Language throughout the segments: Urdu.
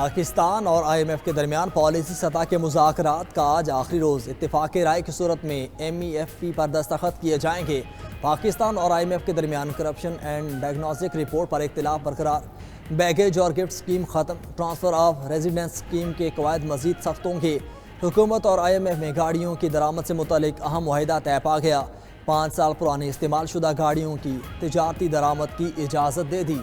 پاکستان اور IMF کے درمیان پالیسی سطح کے مذاکرات کا آج آخری روز، اتفاق رائے کی صورت میں MEFP پر دستخط کیے جائیں گے۔ پاکستان اور IMF کے درمیان کرپشن اینڈ ڈائگنوسٹک رپورٹ پر اختلاف برقرار، بیگیج اور گفٹ اسکیم ختم، ٹرانسفر آف ریزیڈنس اسکیم کے قواعد مزید سخت ہوں گے۔ حکومت اور IMF میں گاڑیوں کی درآمد سے متعلق اہم معاہدہ طے پا گیا، 5 سال پرانی استعمال شدہ گاڑیوں کی تجارتی درآمد کی اجازت دے دی۔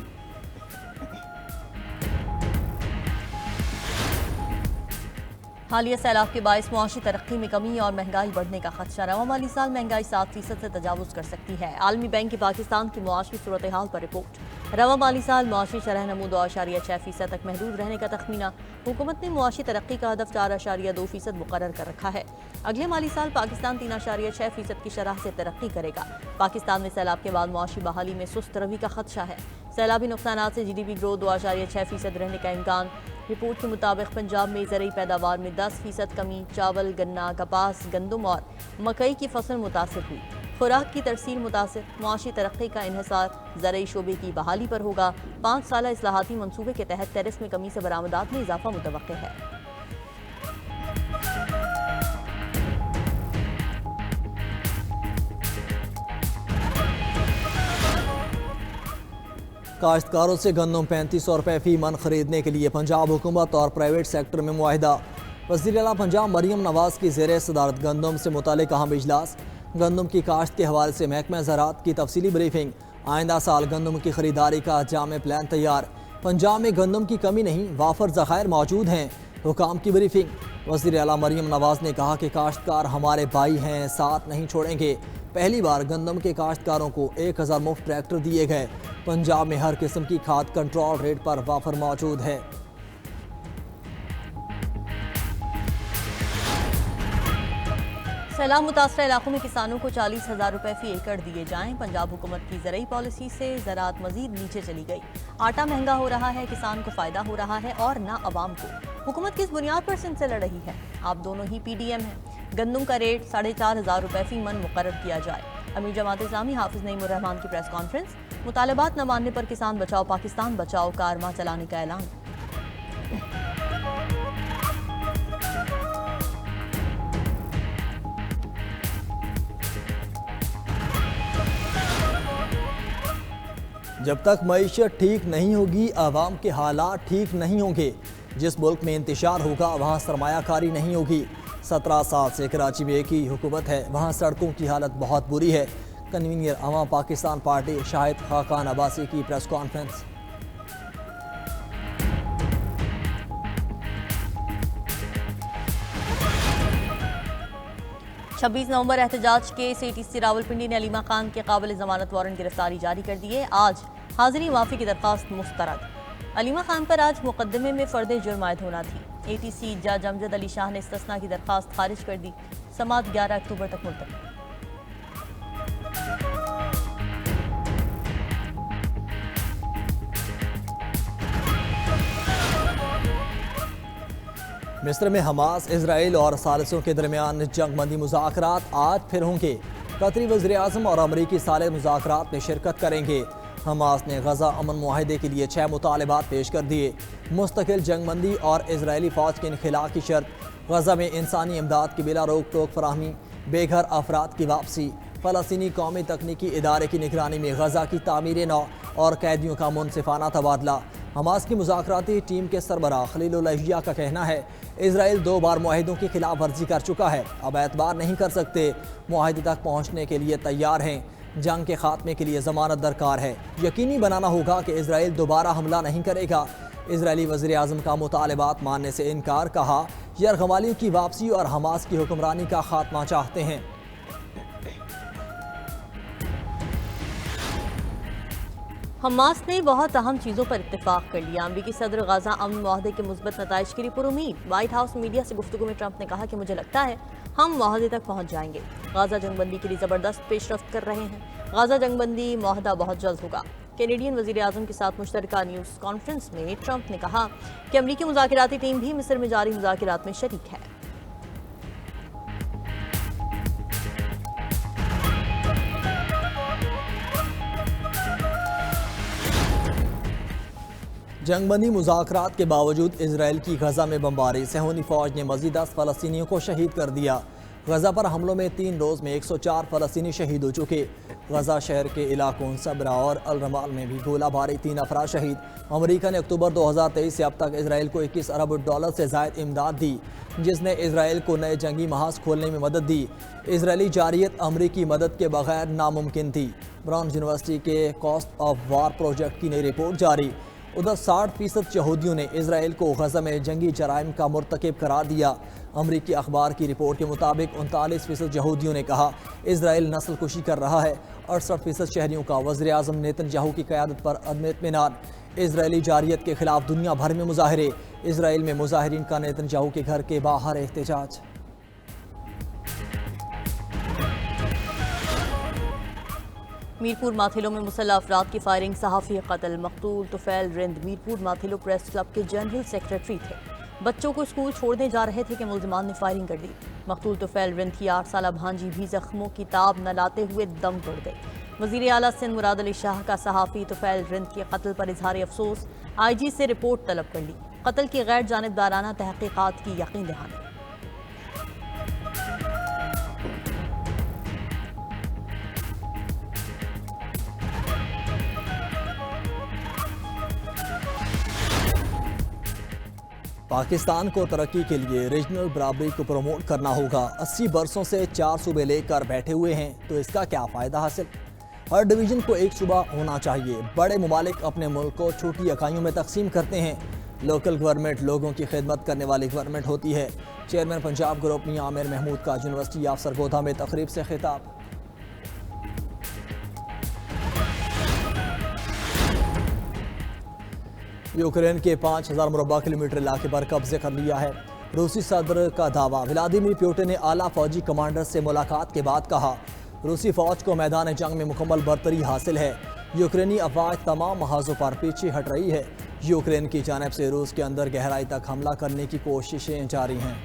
حالیہ سیلاب کے باعث معاشی ترقی میں کمی اور مہنگائی بڑھنے کا خدشہ، رواں مالی سال مہنگائی 7% سے تجاوز کر سکتی ہے۔ عالمی بینک کی پاکستان کی معاشی صورتحال پر رپورٹ، رواں مالی سال معاشی شرح نمو 2.6% تک محدود رہنے کا تخمینہ، حکومت نے معاشی ترقی کا ہدف 4.2% مقرر کر رکھا ہے۔ اگلے مالی سال پاکستان 3.6% کی شرح سے ترقی کرے گا۔ پاکستان میں سیلاب کے بعد معاشی بحالی میں سست روی کا خدشہ ہے، سیلابی نقصانات سے GDP گروتھ 2.6% رہنے کا امکان۔ رپورٹ کے مطابق پنجاب میں زرعی پیداوار میں 10% کمی، چاول، گنا، کپاس، گندم اور مکئی کی فصل متاثر ہوئی، خوراک کی ترسیل متاثر، معاشی ترقی کا انحصار زرعی شعبے کی بحالی پر ہوگا۔ 5 سالہ اصلاحاتی منصوبے کے تحت ٹیرس میں کمی سے برآمدات میں اضافہ متوقع ہے۔ کاشتکاروں سے گندم 3500 روپے فی من خریدنے کے لیے پنجاب حکومت اور پرائیویٹ سیکٹر میں معاہدہ۔ وزیر اعلیٰ پنجاب مریم نواز کی زیر صدارت گندم سے متعلق اہم اجلاس، گندم کی کاشت کے حوالے سے محکمہ زراعت کی تفصیلی بریفنگ، آئندہ سال گندم کی خریداری کا جامع پلان تیار، پنجاب میں گندم کی کمی نہیں، وافر ذخائر موجود ہیں، حکام کی بریفنگ۔ وزیر اعلیٰ مریم نواز نے کہا کہ کاشتکار ہمارے بھائی ہیں، ساتھ نہیں چھوڑیں گے۔ پہلی بار گندم کے کاشتکاروں کو 1000 مفت ٹریکٹر دیے گئے۔ پنجاب میں ہر قسم کی کھاد کنٹرول ریٹ پر وافر موجود ہے۔ سیلاب متاثرہ علاقوں میں کسانوں کو 40,000 روپے فی ایکڑ دیے جائیں۔ پنجاب حکومت کی زرعی پالیسی سے زراعت مزید نیچے چلی گئی، آٹا مہنگا ہو رہا ہے، کسان کو فائدہ ہو رہا ہے اور نہ عوام کو۔ حکومت کس بنیاد پر سندھ سے لڑ رہی ہے؟ آپ دونوں ہی PDM ہیں۔ گندم کا ریٹ 4,500 روپے فی من مقرر کیا جائے۔ امیر جماعت اسلامی حافظ نعیم الرحمان کی پریس کانفرنس، مطالبات نہ ماننے پر کسان بچاؤ پاکستان بچاؤ کارواں چلانے کا اعلان۔ جب تک معیشت ٹھیک نہیں ہوگی، عوام کے حالات ٹھیک نہیں ہوں گے۔ جس ملک میں انتشار ہوگا وہاں سرمایہ کاری نہیں ہوگی۔ 17 سال سے کراچی میں ایک ہی حکومت ہے، وہاں سڑکوں کی حالت بہت بری ہے۔ کنوینر عوام پاکستان پارٹی شاہد خاقان عباسی کی پریس کانفرنس۔ 26 نومبر احتجاج کیس ATC راولپنڈی نے علیمہ خان کے قابل ضمانت وارنٹ گرفتاری جاری کر دیے۔ آج حاضری معافی کی درخواست مسترد۔ علیمہ خان پر آج مقدمے میں فرد جرم عائد ہونا تھی۔ ATC جج امجد علی شاہ نے استثناء کی درخواست خارج کر دی۔ سماعت 11 اکتوبر تک ملتوی۔ مصر میں حماس، اسرائیل اور ثالثوں کے درمیان جنگ بندی مذاکرات آج پھر ہوں گے۔ قطری وزیر اعظم اور امریکی صالح مذاکرات میں شرکت کریں گے۔ حماس نے غزہ امن معاہدے کے لیے 6 مطالبات پیش کر دیے۔ مستقل جنگ بندی اور اسرائیلی فوج کے انخلاء کی شرط، غزہ میں انسانی امداد کی بلا روک ٹوک فراہمی، بے گھر افراد کی واپسی، فلسطینی قومی تکنیکی ادارے کی نگرانی میں غزہ کی تعمیر نو اور قیدیوں کا منصفانہ تبادلہ۔ حماس کی مذاکراتی ٹیم کے سربراہ خلیل الحیہ کا کہنا ہے اسرائیل 2 بار معاہدوں کی خلاف ورزی کر چکا ہے، اب اعتبار نہیں کر سکتے، معاہدے تک پہنچنے کے لیے تیار ہیں، جنگ کے خاتمے کے لیے ضمانت درکار ہے، یقینی بنانا ہوگا کہ اسرائیل دوبارہ حملہ نہیں کرے گا۔ اسرائیلی وزیر اعظم کا مطالبات ماننے سے انکار، کہا یرغمالیوں کی واپسی اور حماس کی حکمرانی کا خاتمہ چاہتے ہیں۔ حماس نے بہت اہم چیزوں پر اتفاق کر لیا۔ امریکی صدر غزہ امن معاہدے کے مثبت نتائج کے لیے پرامید۔ وائٹ ہاؤس میڈیا سے گفتگو میں ٹرمپ نے کہا کہ مجھے لگتا ہے ہم معاہدے تک پہنچ جائیں گے۔ غزہ جنگ بندی کے لیے زبردست پیش رفت کر رہے ہیں۔ غزہ جنگ بندی معاہدہ بہت جلد ہوگا۔ کینیڈین وزیر اعظم کے ساتھ مشترکہ نیوز کانفرنس میں ٹرمپ نے کہا کہ امریکی مذاکراتی ٹیم بھی مصر میں جاری مذاکرات میں شریک ہے۔ جنگ بندی مذاکرات کے باوجود اسرائیل کی غزہ میں بمباری، صہیونی فوج نے مزید 10 فلسطینیوں کو شہید کر دیا۔ غزہ پر حملوں میں 3 روز میں 104 فلسطینی شہید ہو چکے۔ غزہ شہر کے علاقوں صبرا اور الرمال میں بھی گولہ باری، 3 افراد شہید۔ امریکہ نے اکتوبر 2023 سے اب تک اسرائیل کو 21 ارب ڈالر سے زائد امداد دی، جس نے اسرائیل کو نئے جنگی محاذ کھولنے میں مدد دی۔ اسرائیلی جارحیت امریکی مدد کے بغیر ناممکن تھی۔ براؤن یونیورسٹی کے کاسٹ آف وار پروجیکٹ کی نئی رپورٹ جاری۔ ادھر 60% یہودیوں نے اسرائیل کو غزہ میں جنگی جرائم کا مرتکب قرار دیا۔ امریکی اخبار کی رپورٹ کے مطابق 39% یہودیوں نے کہا اسرائیل نسل کشی کر رہا ہے۔ 68% شہریوں کا وزیر اعظم نیتن یاہو کی قیادت پر عدم اطمینان۔ اسرائیلی جارحیت کے خلاف دنیا بھر میں مظاہرے، اسرائیل میں مظاہرین کا نیتن یاہو کے گھر کے باہر احتجاج۔ میرپور ماتھیلو میں مسلح افراد کی فائرنگ، صحافی قتل، مقتول طفیل رند میرپور ماتھیلو پریس کلب کے جنرل سیکریٹری تھے۔ بچوں کو اسکول چھوڑنے جا رہے تھے کہ ملزمان نے فائرنگ کر دی۔ مقتول طفیل رند کی 8 سالہ بھانجی بھی زخموں کی تاب نہ لاتے ہوئے دم توڑ گئی۔ وزیر اعلیٰ سندھ مراد علی شاہ کا صحافی طفیل رند کے قتل پر اظہار افسوس، آئی جی سے رپورٹ طلب کر لی۔ قتل کی غیر جانبدارانہ تحقیقات کی یقین دہانی۔ پاکستان کو ترقی کے لیے ریجنل برابری کو پروموٹ کرنا ہوگا۔ 80 برسوں سے 4 صوبے لے کر بیٹھے ہوئے ہیں تو اس کا کیا فائدہ حاصل؟ ہر ڈویژن کو ایک صوبہ ہونا چاہیے۔ بڑے ممالک اپنے ملک کو چھوٹی اکائیوں میں تقسیم کرتے ہیں۔ لوکل گورنمنٹ لوگوں کی خدمت کرنے والی گورنمنٹ ہوتی ہے۔ چیئرمین پنجاب گروپ میاں عامر محمود کا یونیورسٹی آف سرگودا میں تقریب سے خطاب۔ یوکرین کے 5000 مربع کلومیٹر علاقے پر قبضے کر لیا ہے۔ روسی صدر کا دعویٰ، ولادیمیر پوٹن نے اعلیٰ فوجی کمانڈر سے ملاقات کے بعد کہا روسی فوج کو میدان جنگ میں مکمل برتری حاصل ہے۔ یوکرینی افواج تمام محاذوں پر پیچھے ہٹ رہی ہے۔ یوکرین کی جانب سے روس کے اندر گہرائی تک حملہ کرنے کی کوششیں جاری ہیں۔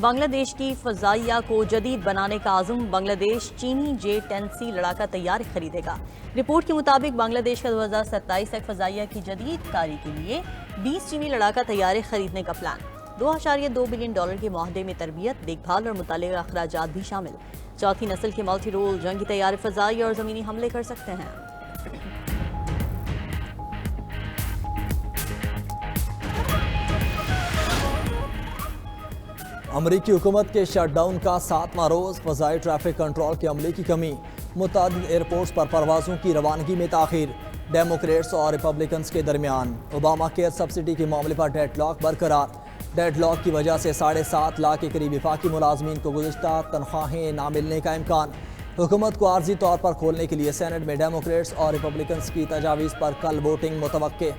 بنگلہ دیش کی فضائیہ کو جدید بنانے کا عزم، بنگلہ دیش چینی J-10C لڑاکا طیارے خریدے گا۔ رپورٹ کے مطابق بنگلہ دیش کا 2027 تک فضائیہ کی جدید کاری کے لیے 20 چینی لڑاکا طیارے خریدنے کا پلان۔ $2.2 بلین کے معاہدے میں تربیت، دیکھ بھال اور متعلقہ اخراجات بھی شامل۔ چوتھی نسل کے ملٹی رول جنگی طیارے فضائی اور زمینی حملے کر سکتے ہیں۔ امریکی حکومت کے شٹ ڈاؤن کا 7واں روز، فضائی ٹریفک کنٹرول کے عملے کی کمی، متعدد ایئرپورٹس پر پروازوں کی روانگی میں تاخیر، ڈیموکریٹس اور ریپبلکنز کے درمیان اوباما کیئر سبسڈی کے معاملے پر ڈیڈ لاک برقرار۔ ڈیڈ لاک کی وجہ سے 7.5 لاکھ کے قریب وفاقی ملازمین کو گزشتہ تنخواہیں نہ ملنے کا امکان۔ حکومت کو عارضی طور پر کھولنے کے لیے سینٹ میں ڈیموکریٹس اور ریپبلکنز کی تجاویز پر کل ووٹنگ متوقع۔